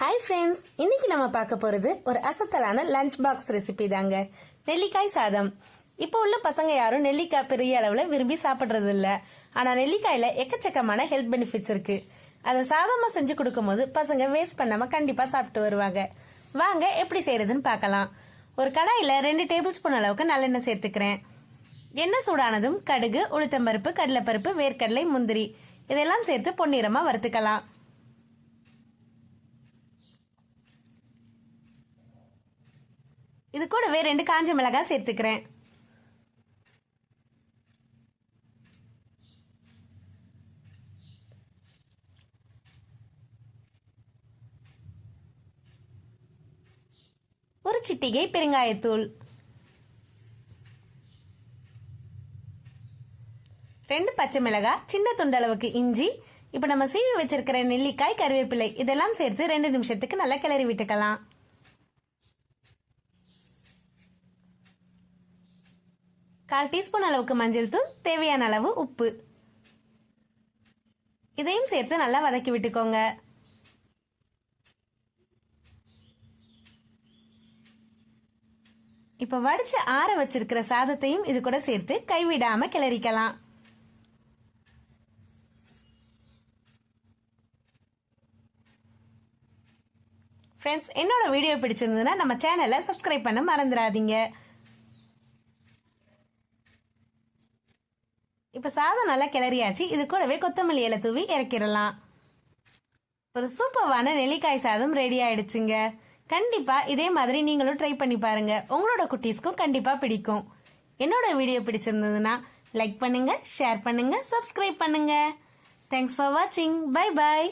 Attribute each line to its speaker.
Speaker 1: Hi friends, இன்னைக்கு நம்ம பார்க்க போறது ஒரு அசத்தலான லஞ்ச் பாக்ஸ் ரெசிபி தாங்க. நெல்லிக்காய் சாதம். இப்போ உள்ள பசங்க யாரும் நெல்லிக்காய் பெரிய அளவுல விரும்பி சாப்பிடுறது இல்ல. ஆனா நெல்லிக்காயில எக்கச்சக்கமான ஹெல்த் பெனிஃபிட்ஸ் இருக்கு. அதை சாதமா செஞ்சு கொடுக்கும் போது பசங்க வேஸ்ட் பண்ணாம கண்டிப்பா சாப்பிட்டு வருவாங்க. வாங்க எப்படி செய்யறதுன்னு பார்க்கலாம். ஒரு கடாயில 2 டேபிள் ஸ்பூன் அளவுக்கு நல்லெண்ணெய் சேர்த்துக்கிறேன். எண்ணெய் சூடானதும் கடுகு, உளுத்தம்பருப்பு, கடலைப்பருப்பு, வேர்க்கடலை, முந்திரி இதெல்லாம் சேர்த்து பொன்னிறமா வறுத்துக்கலாம். இது கூடவே 2 காஞ்ச மிளகாய் சேர்த்துக்கிறேன். ஒரு சிட்டிகை பெருங்காயத்தூள், 2 பச்சை மிளகாய், சின்ன துண்டளவுக்கு இஞ்சி. இப்ப நம்ம சீவி வச்சிருக்கிற நெல்லிக்காய், கருவேப்பிலை இதெல்லாம் சேர்த்து 2 நிமிஷத்துக்கு நல்லா கிளறி விட்டுக்கலாம். 1/4 டீஸ்பூன் அளவுக்கு மஞ்சள் தூள், தேவையான அளவு உப்பு இதையும் சேர்த்து நல்லா வதக்கி விட்டுக்கோங்க. இப்ப வடிச்சு ஆற வச்சிருக்கிற சாதத்தையும் இது கூட சேர்த்து கைவிடாம கிளறிக்கலாம். ஃப்ரெண்ட்ஸ், என்னோட வீடியோ பிடிச்சிருந்ததுன்னா நம்ம சேனலை சப்ஸ்கிரைப் பண்ண மறந்துடாதீங்க. இப்ப சாதம் நல்லா கிளறியாச்சு. இது கூடவே கொத்தமல்லி இலை தூவி இறக்கிடலாம். ஒரு சூப்பரான நெல்லிக்காய் சாதம் ரெடி ஆயிடுச்சுங்க. கண்டிப்பா இதே மாதிரி நீங்களும் ட்ரை பண்ணி பாருங்க. உங்களோட குட்டீஸ்க்கும் கண்டிப்பா பிடிக்கும். என்னோட வீடியோ பிடிச்சிருந்ததுன்னா லைக் பண்ணுங்க, ஷேர் பண்ணுங்க, சப்ஸ்கிரைப் பண்ணுங்க. தேங்க்ஸ் ஃபார் வாட்சிங். Bye bye.